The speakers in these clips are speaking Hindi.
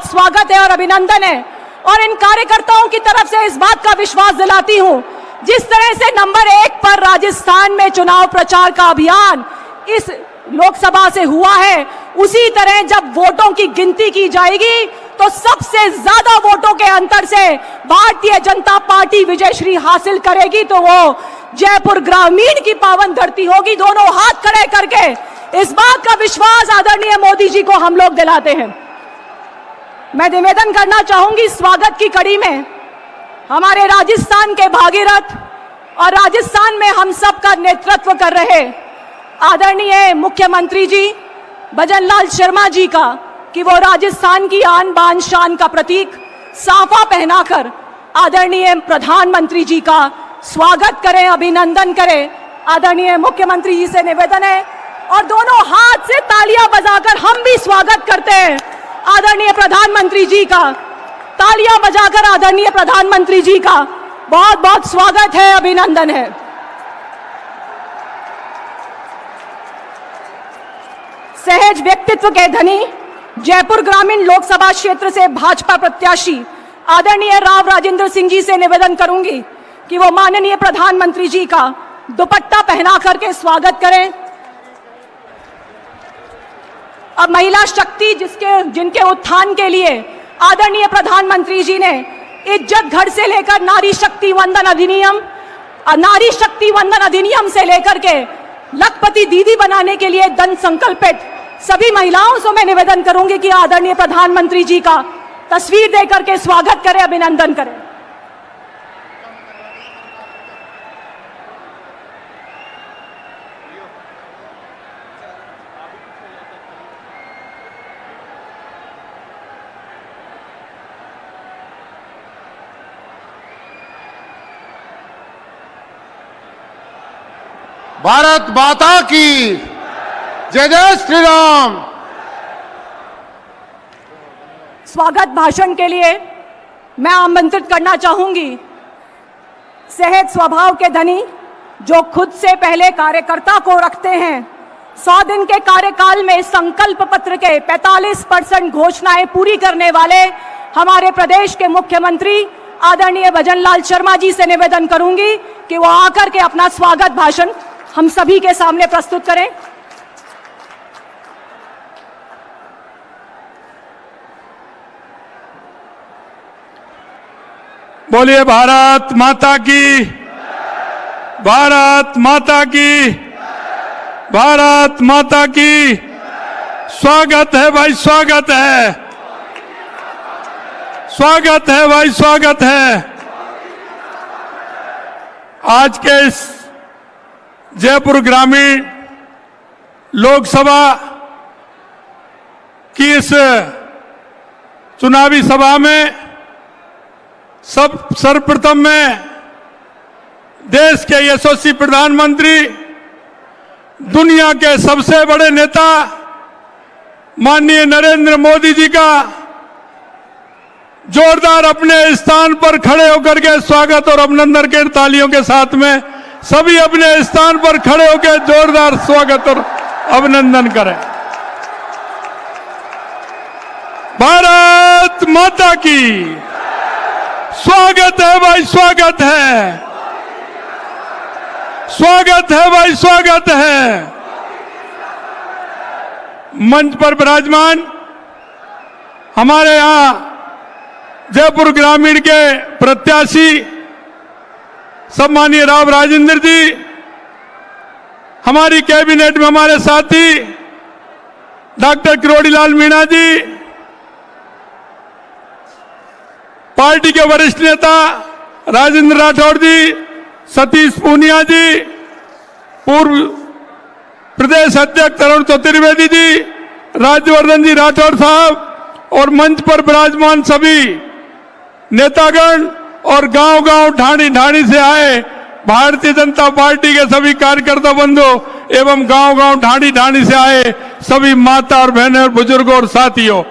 बहुत स्वागत है और अभिनंदन है। और इन कार्यकर्ताओं की तरफ से इस बात का विश्वास दिलाती हूं, जिस तरह से नंबर 1 पर राजस्थान में चुनाव प्रचार का अभियान इस लोकसभा से हुआ है, उसी तरह जब वोटों की गिनती की जाएगी तो सबसे ज्यादा वोटों के अंतर से भारतीय जनता पार्टी विजयश्री हासिल करेगी तो वो जयपुर ग्रामीण की पावन धरती होगी। दोनों हाथ खड़े करके इस बात का विश्वास आदरणीय मोदी जी को हम लोग दिलाते हैं। मैं निवेदन करना चाहूंगी स्वागत की कड़ी में हमारे राजस्थान के भागीरथ और राजस्थान में हम सब का नेतृत्व कर रहे आदरणीय मुख्यमंत्री जी भजनलाल शर्मा जी का, कि वो राजस्थान की आन बान शान का प्रतीक साफा पहनाकर आदरणीय प्रधानमंत्री जी का स्वागत करें, अभिनंदन करें। आदरणीय मुख्यमंत्री जी से निवेदन है और दोनों हाथ से तालियां बजाकर हम भी स्वागत करते हैं आदरणीय प्रधानमंत्री जी का। तालियां बजाकर आदरणीय प्रधानमंत्री जी का बहुत बहुत स्वागत है, अभिनंदन है। सहज व्यक्तित्व के धनी जयपुर ग्रामीण लोकसभा क्षेत्र से भाजपा प्रत्याशी आदरणीय राव राजेंद्र सिंह जी से निवेदन करूंगी कि वो माननीय प्रधानमंत्री जी का दुपट्टा पहना करके स्वागत करें। अब महिला शक्ति जिनके उत्थान के लिए आदरणीय प्रधानमंत्री जी ने इज्जत घर से लेकर नारी शक्ति वंदन अधिनियम से लेकर के लखपति दीदी बनाने के लिए दृढ़ संकल्पित सभी महिलाओं से मैं निवेदन करूंगी कि आदरणीय प्रधानमंत्री जी का तस्वीर देकर के स्वागत करें, अभिनंदन करें। भारत माता की जय, जय श्री राम। स्वागत भाषण के लिए मैं आमंत्रित करना चाहूंगी सहज स्वभाव के धनी, जो खुद से पहले कार्यकर्ता को रखते हैं। 100 दिन के कार्यकाल में संकल्प पत्र के 45% घोषणाएं पूरी करने वाले हमारे प्रदेश के मुख्यमंत्री आदरणीय भजनलाल शर्मा जी से निवेदन करूंगी कि वो आकर के अपना स्वागत भाषण हम सभी के सामने प्रस्तुत करें। बोलिए भारत माता की, भारत माता की, भारत माता की। स्वागत है भाई, स्वागत है, स्वागत है भाई, स्वागत है। आज के इस जयपुर ग्रामीण लोकसभा की इस चुनावी सभा में सर्वप्रथम में देश के यशस्वी प्रधानमंत्री, दुनिया के सबसे बड़े नेता माननीय नरेंद्र मोदी जी का जोरदार अपने स्थान पर खड़े होकर के स्वागत और अभिनंदन के तालियों के साथ में सभी अपने स्थान पर खड़े होकर जोरदार स्वागत और अभिनंदन करें। भारत माता की स्वागत है भाई, स्वागत है, स्वागत है भाई, स्वागत है। मंच पर विराजमान हमारे यहां जयपुर ग्रामीण के प्रत्याशी सम्मानीय राव राजेंद्र जी, हमारी कैबिनेट में हमारे साथी डॉक्टर किरोड़ीलाल मीणा जी, पार्टी के वरिष्ठ नेता राजेंद्र राठौड़ जी, सतीश पूनिया जी, पूर्व प्रदेश अध्यक्ष तरुण चतुर्वेदी जी, राज्यवर्धन जी राठौड़ साहब और मंच पर विराजमान सभी नेतागण और गांव-गांव ढाणी से आए भारतीय जनता पार्टी के सभी कार्यकर्ता बंधु एवं गांव-गांव ढाणी से आए सभी माता और बहनें और बुजुर्गों और साथियों,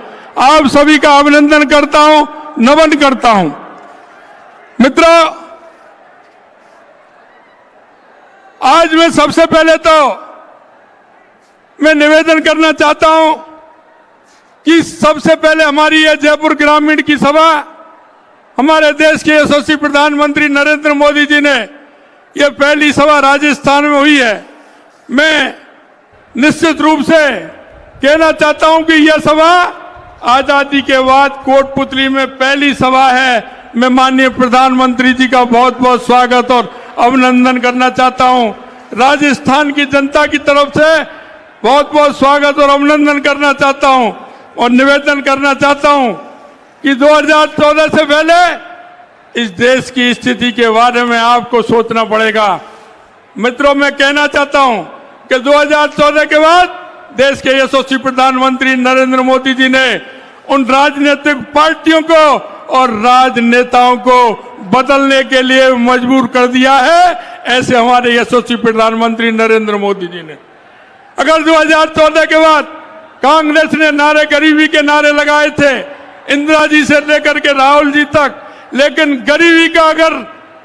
आप सभी का अभिनंदन करता हूं, नमन करता हूं। मित्रों, आज मैं सबसे पहले तो मैं निवेदन करना चाहता हूं कि सबसे पहले हमारी ये जयपुर ग्रामीण की सभा हमारे देश के यशस्वी प्रधानमंत्री नरेंद्र मोदी जी ने ये पहली सभा राजस्थान में हुई है। मैं निश्चित रूप से कहना चाहता हूं कि यह सभा आजादी के बाद कोटपुतली में पहली सभा है। मैं माननीय प्रधानमंत्री जी का बहुत बहुत स्वागत और अभिनंदन करना चाहता हूं। राजस्थान की जनता की तरफ से बहुत बहुत स्वागत और अभिनंदन करना चाहता हूं और निवेदन करना चाहता हूं कि 2014 से पहले इस देश की स्थिति के बारे में आपको सोचना पड़ेगा। मित्रों, मैं कहना चाहता हूं कि 2014 के बाद देश के यशस्वी प्रधानमंत्री नरेंद्र मोदी जी ने उन राजनीतिक पार्टियों को और राजनेताओं को बदलने के लिए मजबूर कर दिया है। ऐसे हमारे यशस्वी प्रधानमंत्री नरेंद्र मोदी जी ने अगर 2014 के बाद कांग्रेस ने नारे गरीबी के नारे लगाए थे, इंदिरा जी से लेकर के राहुल जी तक, लेकिन गरीबी का अगर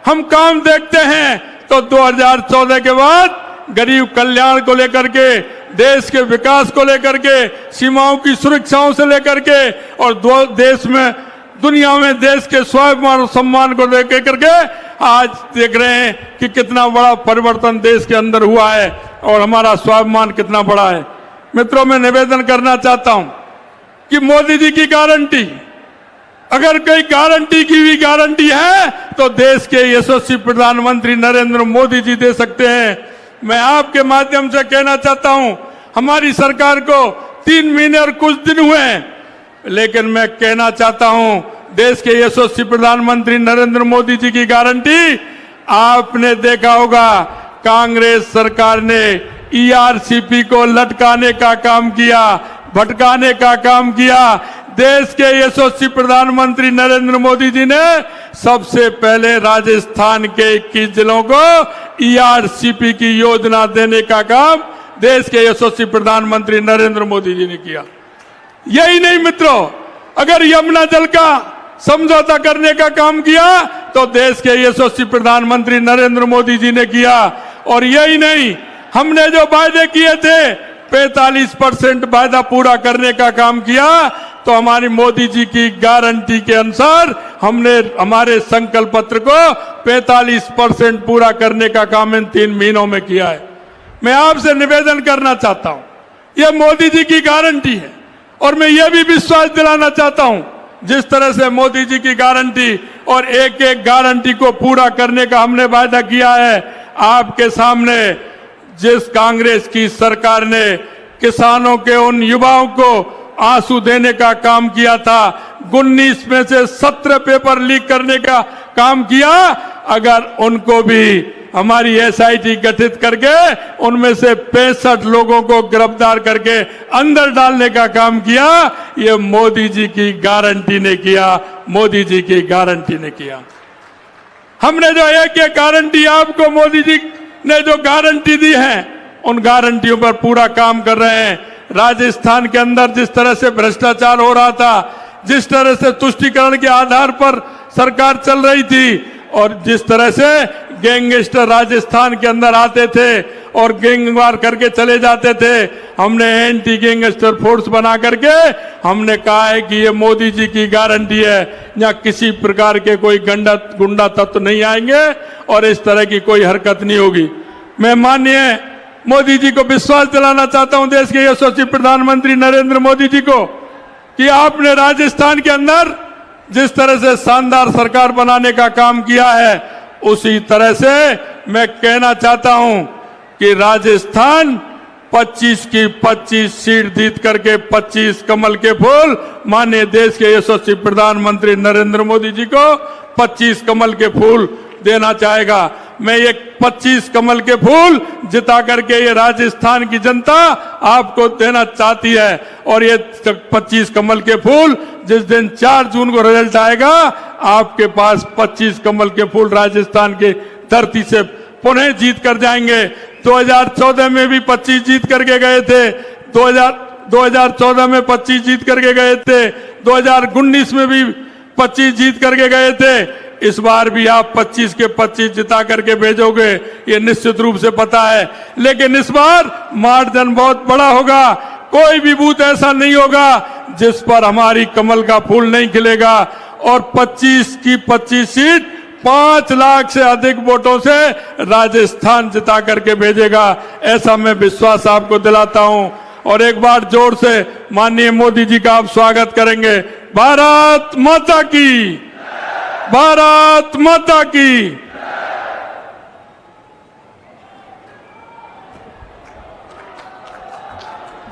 हम काम देखते हैं तो 2014 के बाद गरीब कल्याण को लेकर के, देश के विकास को लेकर के, सीमाओं की सुरक्षाओं से लेकर के और देश में दुनिया में देश के स्वाभिमान और सम्मान को लेकर करके आज देख रहे हैं कि कितना बड़ा परिवर्तन देश के अंदर हुआ है और हमारा स्वाभिमान कितना बड़ा है। मित्रों, मैं निवेदन करना चाहता हूं कि मोदी जी की गारंटी, अगर कोई गारंटी की भी गारंटी है तो देश के यशस्वी प्रधानमंत्री नरेंद्र मोदी जी दे सकते हैं। मैं आपके माध्यम से कहना चाहता हूं, हमारी सरकार को 3 महीने और कुछ दिन हुए हैं, लेकिन मैं कहना चाहता हूं देश के यशस्वी प्रधानमंत्री नरेंद्र मोदी जी की गारंटी आपने देखा होगा। कांग्रेस सरकार ने ईआरसीपी को लटकाने का काम किया, भटकाने का काम किया। देश के यशस्वी प्रधानमंत्री नरेंद्र मोदी जी ने सबसे पहले राजस्थान के 21 जिलों को ईआरसीपी की योजना देने का काम देश के यशस्वी प्रधानमंत्री नरेंद्र मोदी जी ने किया। यही नहीं मित्रों, अगर यमुना जल का समझौता करने का काम किया तो देश के यशस्वी प्रधानमंत्री नरेंद्र मोदी जी ने किया। और यही नहीं, हमने जो वायदे किए थे 45% वायदा पूरा करने का काम किया, तो हमारी मोदी जी की गारंटी के अनुसार हमने हमारे संकल्प पत्र को 45% पूरा करने का काम इन 3 महीनों में किया है। मैं आपसे निवेदन करना चाहता हूं, यह मोदी जी की गारंटी है और मैं यह भी विश्वास दिलाना चाहता हूं, जिस तरह से मोदी जी की गारंटी और एक एक गारंटी को पूरा करने का हमने वायदा किया है। आपके सामने जिस कांग्रेस की सरकार ने किसानों के उन युवाओं को आंसू देने का काम किया था, 19 में से 17 पेपर लीक करने का काम किया, अगर उनको भी हमारी एसआईटी गठित करके उनमें से 65 लोगों को गिरफ्तार करके अंदर डालने का काम किया, ये मोदी जी की गारंटी ने किया, मोदी जी की गारंटी ने किया। हमने जो एक गारंटी आपको मोदी जी ने जो गारंटी दी है, उन गारंटियों पर पूरा काम कर रहे हैं। राजस्थान के अंदर जिस तरह से भ्रष्टाचार हो रहा था, जिस तरह से तुष्टीकरण के आधार पर सरकार चल रही थी और जिस तरह से गैंगस्टर राजस्थान के अंदर आते थे और गैंगवार करके चले जाते थे, हमने एंटी गैंगस्टर फोर्स बना करके हमने कहा है कि ये मोदी जी की गारंटी है, यहाँ किसी प्रकार के कोई गुंडा तत्व नहीं आएंगे और इस तरह की कोई हरकत नहीं होगी। मैं माननीय मोदी जी को विश्वास दिलाना चाहता हूं, देश के यशस्वी प्रधानमंत्री नरेंद्र मोदी जी को, कि आपने राजस्थान के अंदर जिस तरह से शानदार सरकार बनाने का काम किया है, उसी तरह से मैं कहना चाहता हूं कि राजस्थान 25 की 25 सीट जीत करके 25 कमल के फूल माननीय देश के यशस्वी प्रधानमंत्री नरेंद्र मोदी जी को 25 कमल के फूल देना चाहेगा। मैं ये 25 कमल के फूल जिता करके ये राजस्थान की जनता आपको देना चाहती है और ये 25 कमल के फूल जिस दिन 4 जून को रिजल्ट आएगा, आपके पास 25 कमल के फूल राजस्थान की धरती से पुनः जीत कर जाएंगे। 2014 में भी 25 जीत करके गए थे, 2014 में 25 जीत करके गए थे, 2019 में भी 25 जीत करके गए थे। इस बार भी आप 25 के 25 जिता करके भेजोगे, ये निश्चित रूप से पता है। लेकिन इस बार मार्जिन बहुत बड़ा होगा, कोई भी बूथ ऐसा नहीं होगा जिस पर हमारी कमल का फूल नहीं खिलेगा और 25 की 25 सीट 5 लाख से अधिक वोटों से राजस्थान जिता करके भेजेगा, ऐसा मैं विश्वास आपको दिलाता हूं। और एक बार जोर से माननीय मोदी जी का आप स्वागत करेंगे। भारत माता की, भारत माता की।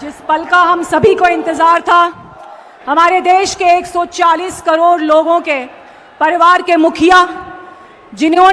जिस पल का हम सभी को इंतजार था, हमारे देश के 140 करोड़ लोगों के परिवार के मुखिया जिन्होंने